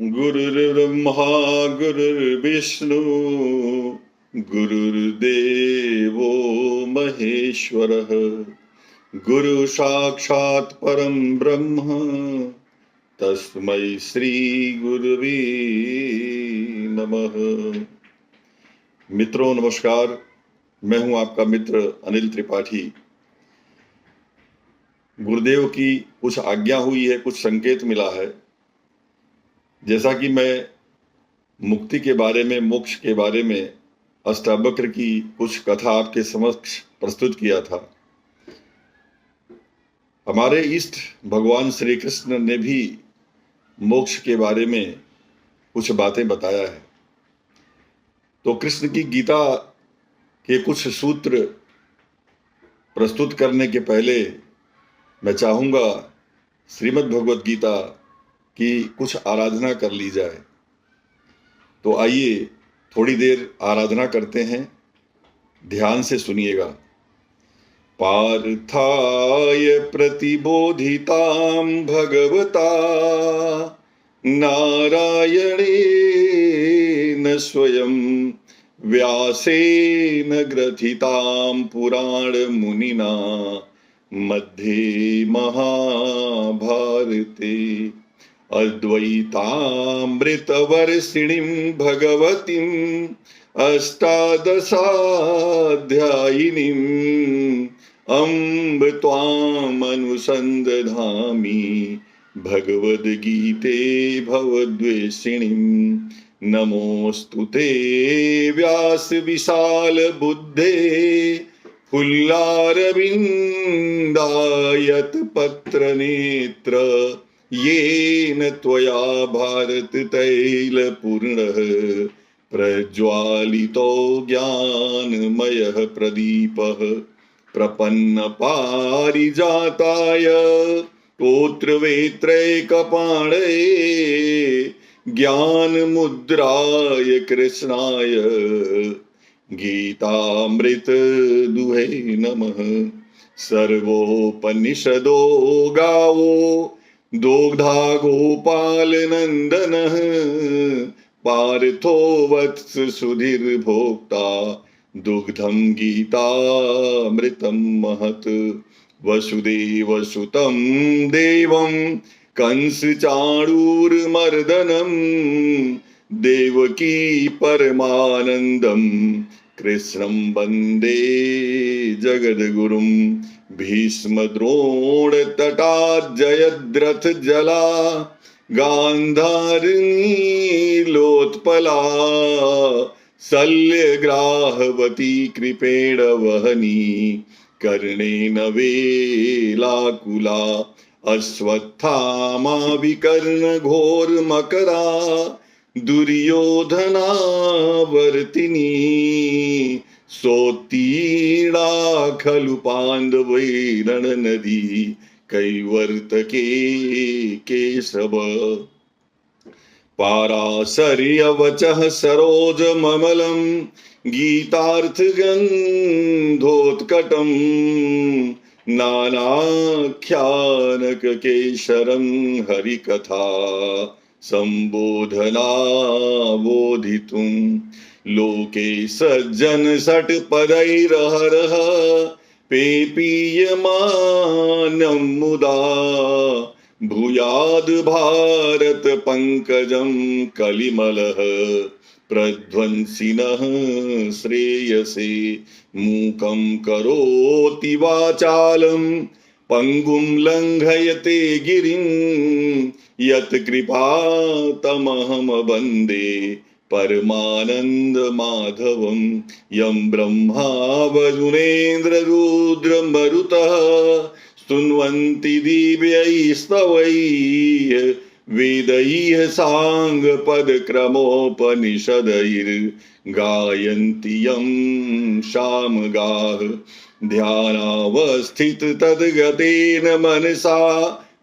गुरुर्ब्रह्मा गुरुर्विष्णु गुरुर्देवो महेश्वरः गुरु साक्षात् परम ब्रह्म तस्मै श्री गुरुवे नमः। मित्रों नमस्कार, मैं हूं आपका मित्र अनिल त्रिपाठी। गुरुदेव की कुछ आज्ञा हुई है, कुछ संकेत मिला है। जैसा कि मैं मुक्ति के बारे में, मोक्ष के बारे में अष्टावक्र की कुछ कथा आपके समक्ष प्रस्तुत किया था, हमारे इष्ट भगवान श्री कृष्ण ने भी मोक्ष के बारे में कुछ बातें बताया है। तो कृष्ण की गीता के कुछ सूत्र प्रस्तुत करने के पहले मैं चाहूँगा श्रीमद् भगवत गीता की कुछ आराधना कर ली जाए। तो आइए थोड़ी देर आराधना करते हैं, ध्यान से सुनिएगा। पार्थाय प्रतिबोधितां भगवता नारायणेन स्वयं व्यासेन ग्रथितां पुराण मुनिना मध्ये महाभारते अद्वैतामृतवर्षिणीं भगवतीम् अष्टादशाध्यायिनीम् अम्ब त्वामनुसन्दधामि भगवद्गीते भवद्वेषिणीम्। नमोऽस्तु ते व्यास विशाल बुद्धे फुल्लारविन्दायत पत्र नेत्र येन त्वया भारत तैलपूर्णः प्रज्वालितो ज्ञानमयः प्रदीपः प्रपन्न पारिजाताय स्तोत्रवेत्रैकपाणये ज्ञानमुद्राय कृष्णाय गीतामृत दुहे नमः। सर्वोपनिषदो गावो दोग्धा गोपाल नंदनः पार्थो वत्स सुधीर्भोक्ता दुग्धं गीतामृतं महत्। वसुदेवसुतं देवं कंसचाणूरमर्दनं देवकी परमानन्दं कृष्णं वन्दे जगद्गुरुं। भीष्मद्रोणतटाज्जयद्रथ जला गान्धारिणीलोत्पला शल्यग्राहवती कृपेण वहनी कर्णेन वेलाकुला अश्वत्थामा विकर्णघोरमकरा दुर्योधनावर्तिनी सोत्तीर्णा खलु पाण्डवैरणनदी कैवर्तके केशव। पाराशर्यवचः सरोजममलं गीतार्थगन्धोत्कटं नानाख्यानककेशरं हरिकथा सम्बोधनावोदितुं लोके सज्जन षट्पदैरहरः पेपीयमानं मुदा भूयाद् भारत पंकजं कलिमलः प्रध्वंसिनः श्रेयसे मूकं करोति वाचालं पंगुं लंघयते गिरिं यत् कृपातमहं वन्दे परमानंद माधवं। यं ब्रह्मा वरुणेन्द्र रुद्र मरुतः स्तुन्वन्ति दिव्यैस्तवैः वेदैः साङ्गपदक्रमोपनिषदैर्गायन्ति यं सामगाः। ध्यानावस्थित तद्गतेन मनसा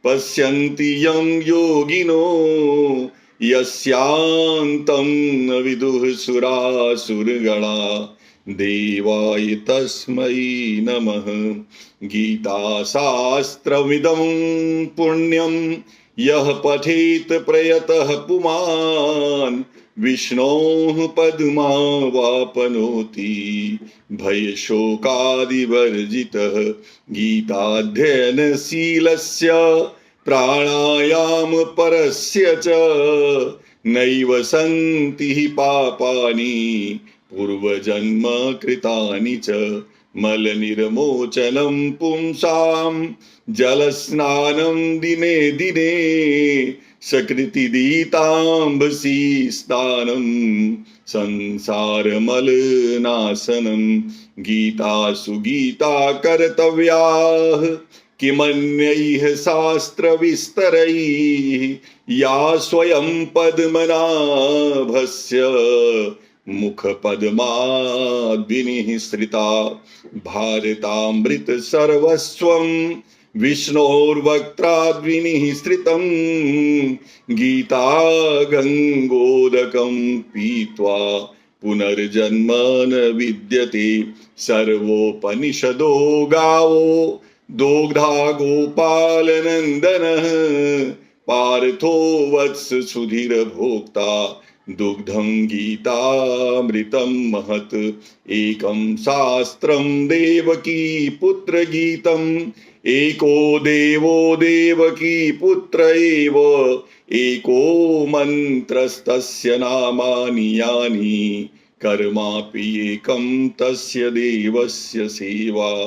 पश्यन्ति यं योगिनो यस्यान्तं न विदुः सुरासुरगणा देवाय तस्मै नमः। गीताशास्त्रमिदं पुण्यं यह पठेत प्रयतः पुमान् विष्णोः पद्मावापनोति। भय शोकादिवर्जितः गीताध्ययनशीलस्य प्राणायाम परस्य च नैव सन्ति हि पापानि पूर्वजन्म कृतानि च। मलनिर्मोचनं पुंसां जलस्नानं दिने दिने सकृतिदीताम्बसी स्नानं संसारमलनाशनं। गीतासु गीता कर्तव्याः किमन्यैः शास्त्रविस्तरैः या स्वयं पद्मनाभस्य मुखपद्माद्विनिःसृता। भारतामृत सर्वस्वं विष्णोर्वक्त्राद्विनिःसृतं। गीता गंगोदकं पीत्वा पुनर्जन्म न विद्यते। सर्वोपनिषदो गावो दोग्धा गोपालनन्दनः। पार्थो वत्स सुधीर भोक्ता दुग्धं गीतामृतं महत्। एकं शास्त्रं देवकी पुत्र गीतम् एको देवो देवकी पुत्र एव। एको मन्त्रस्तस्य नामानि यानि कर्मापि एकं तस्य देवस्य सेवा।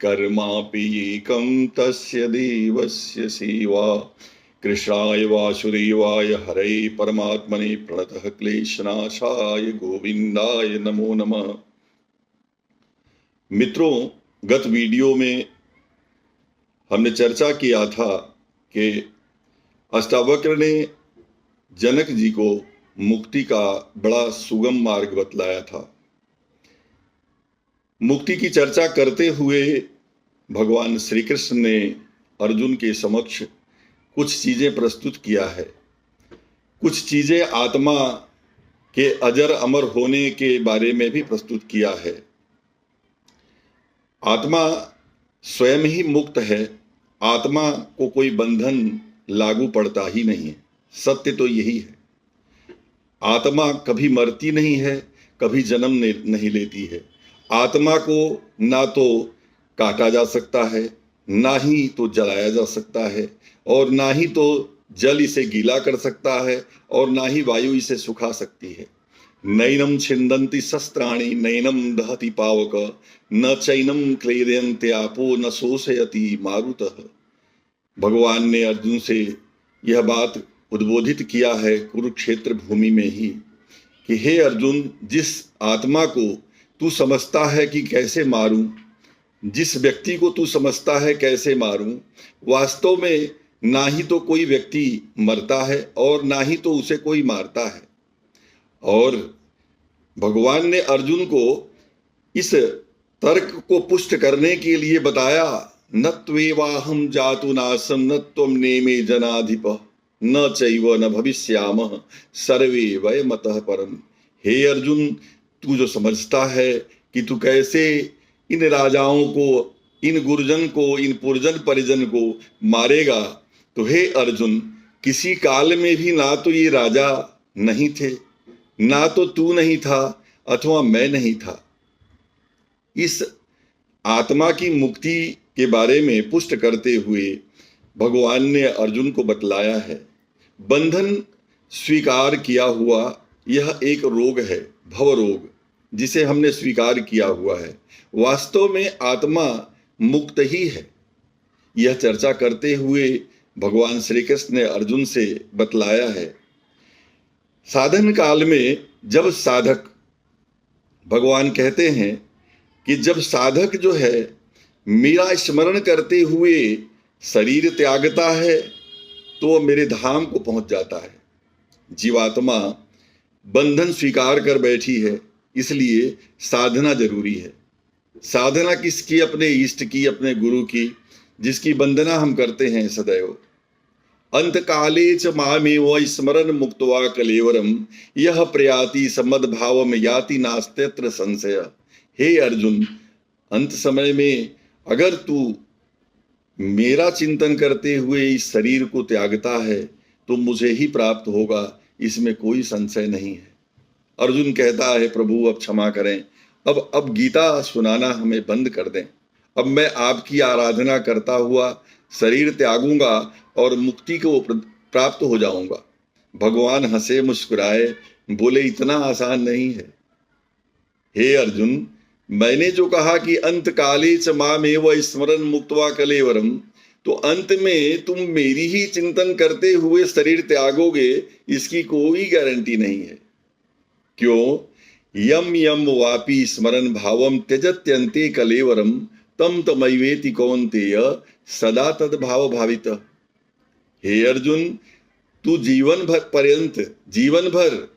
कर्मापि एकं तस्य देवस्य सेवा। कृष्णाय वासुदेवाय हरे परमात्मने प्रणतः क्लेशनाशाय गोविंदाय नमो नमः। मित्रों, गत वीडियो में हमने चर्चा किया था कि अष्टावक्र ने जनक जी को मुक्ति का बड़ा सुगम मार्ग बतलाया था। मुक्ति की चर्चा करते हुए भगवान श्री कृष्ण ने अर्जुन के समक्ष कुछ चीजें प्रस्तुत किया है। कुछ चीजें आत्मा के अजर अमर होने के बारे में भी प्रस्तुत किया है। आत्मा स्वयं ही मुक्त है। आत्मा को कोई बंधन लागू पड़ता ही नहीं है। सत्य तो यही है। आत्मा कभी मरती नहीं है, कभी जन्म नहीं लेती है। आत्मा को ना तो काटा जा सकता है, ना ही तो जलाया जा सकता है, और ना ही तो जल इसे गीला कर सकता है, और ना ही वायु इसे सुखा सकती है। नैनम छिंदन्ति शस्त्राणि नैनम दहति पावक न चैनम क्लेदयन्ते आपो न शोषयति मारुतः। भगवान ने अर्जुन से यह बात उद्बोधित किया है कुरुक्षेत्र भूमि में ही कि हे अर्जुन, जिस आत्मा को तू समझता है कि कैसे मारूं, जिस व्यक्ति को तू समझता है कैसे मारूं, वास्तव में ना ही तो कोई व्यक्ति मरता है और ना ही तो उसे कोई मारता है। और भगवान ने अर्जुन को इस तर्क को पुष्ट करने के लिए बताया, न त्वेवाहं जातु नासं न त्वं नेमे जनाधिप न चैव न भविष्यामः सर्वे वयमतः परम। हे अर्जुन, तू जो समझता है कि तू कैसे इन राजाओं को, इन गुरुजन को, इन पुरजन परिजन को मारेगा, तो हे अर्जुन, किसी काल में भी ना तो ये राजा नहीं थे, ना तो तू नहीं था, अथवा मैं नहीं था। इस आत्मा की मुक्ति के बारे में पुष्ट करते हुए भगवान ने अर्जुन को बतलाया है, बंधन स्वीकार किया हुआ यह एक रोग है, भव रोग, जिसे हमने स्वीकार किया हुआ है। वास्तव में आत्मा मुक्त ही है। यह चर्चा करते हुए भगवान श्री कृष्ण ने अर्जुन से बतलाया है, साधन काल में जब साधक, भगवान कहते हैं कि जब साधक जो है मेरा स्मरण करते हुए शरीर त्यागता है तो वह मेरे धाम को पहुंच जाता है। जीवात्मा बंधन स्वीकार कर बैठी है, इसलिए साधना जरूरी है। साधना किसकी? अपने इष्ट की, अपने गुरु की, जिसकी वंदना हम करते हैं सदैव। अंत काले च मामेव स्मरण मुक्त्वा कलेवरम यह प्रयाति समद्भावम याति नास्त्यत्र संशय। हे अर्जुन, अंत समय में अगर तू मेरा चिंतन करते हुए इस शरीर को त्यागता है तो मुझे ही प्राप्त होगा, इसमें कोई संशय नहीं है। अर्जुन कहता है प्रभु अब क्षमा करें, अब गीता सुनाना हमें बंद कर दें। अब मैं आपकी आराधना करता हुआ शरीर त्यागूंगा और मुक्ति को प्राप्त हो जाऊंगा। भगवान हंसे मुस्कुराए, बोले इतना आसान नहीं है। हे अर्जुन, मैंने जो कहा कि अंत काले च मामेव स्मरन् मुक्त्वा कलेवरम, तो अंत में तुम मेरी ही चिंतन करते हुए शरीर त्यागोगे, इसकी कोई गारंटी नहीं है। क्यों? यम यम वापि स्मरन् भावम त्यजत्यन्ते कलेवरम तम तमैवेति कौन्तेय सदा तद भाव भावित। हे अर्जुन, तू जीवन भर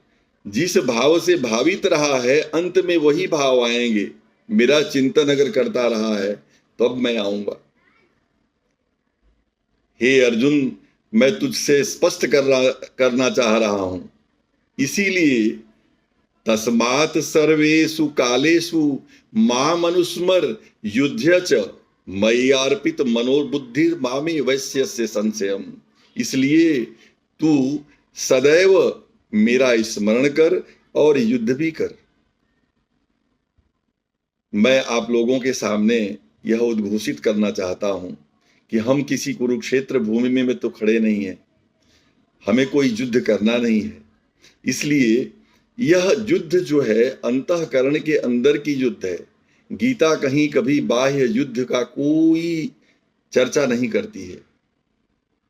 जिस भाव से भावित रहा है, अंत में वही भाव आएंगे। मेरा चिंतन अगर करता रहा है तो अब मैं आऊंगा। हे अर्जुन, मैं तुझसे स्पष्ट करना चाह रहा हूं, इसीलिए तस्मात् सर्वेषु कालेषु माम अनुस्मर युध्य च मयि अर्पित मनोबुद्धि मामे वैश्यस्य संशयम। इसलिए तू सदैव मेरा स्मरण कर और युद्ध भी कर। मैं आप लोगों के सामने यह उद्घोषित करना चाहता हूं कि हम किसी कुरुक्षेत्र भूमि में तो खड़े नहीं हैं, हमें कोई युद्ध करना नहीं है। इसलिए यह युद्ध जो है अंतःकरण के अंदर की युद्ध है। गीता कहीं कभी बाह्य युद्ध का कोई चर्चा नहीं करती है।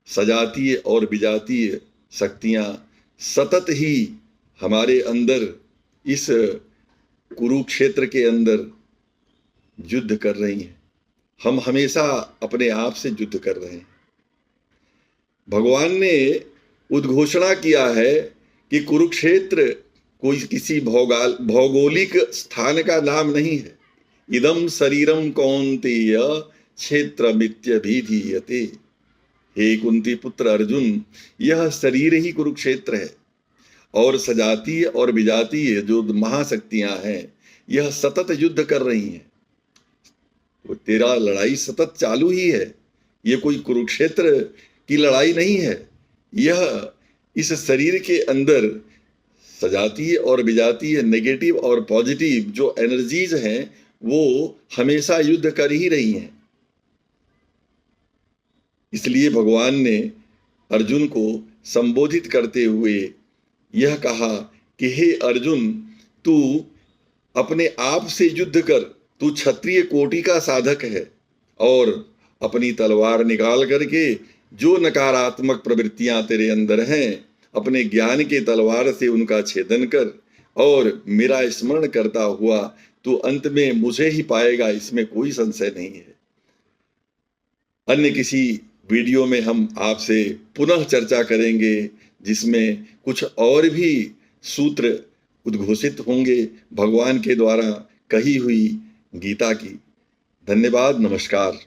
सजातीय और विजातीय शक्तियां सतत ही हमारे अंदर इस कुरुक्षेत्र के अंदर युद्ध कर रही हैं। हम हमेशा अपने आप से युद्ध कर रहे हैं। भगवान ने उद्घोषणा किया है कि कुरुक्षेत्र कोई किसी भौगोलिक स्थान का नाम नहीं है। इदम शरीरम कौन्तेय क्षेत्रमित्यभिधीयते। हे कुंती पुत्र अर्जुन, यह शरीर ही कुरुक्षेत्र है और सजातीय और विजातीय जो महाशक्तियां हैं यह सतत युद्ध कर रही हैं। तो तेरा लड़ाई सतत चालू ही है। यह कोई कुरुक्षेत्र की लड़ाई नहीं है। यह इस शरीर के अंदर सजातीय और विजातीय, नेगेटिव और पॉजिटिव जो एनर्जीज हैं वो हमेशा युद्ध कर ही रही हैं। इसलिए भगवान ने अर्जुन को संबोधित करते हुए यह कहा कि हे अर्जुन, तू अपने आप से युद्ध कर। तू क्षत्रिय कोटि का साधक है और अपनी तलवार निकाल करके जो नकारात्मक प्रवृत्तियां तेरे अंदर हैं, अपने ज्ञान के तलवार से उनका छेदन कर और मेरा स्मरण करता हुआ तू अंत में मुझे ही पाएगा, इसमें कोई संशय नहीं है। अन्य किसी वीडियो में हम आपसे पुनः चर्चा करेंगे जिसमें कुछ और भी सूत्र उद्घोषित होंगे भगवान के द्वारा कही हुई गीता की। धन्यवाद, नमस्कार।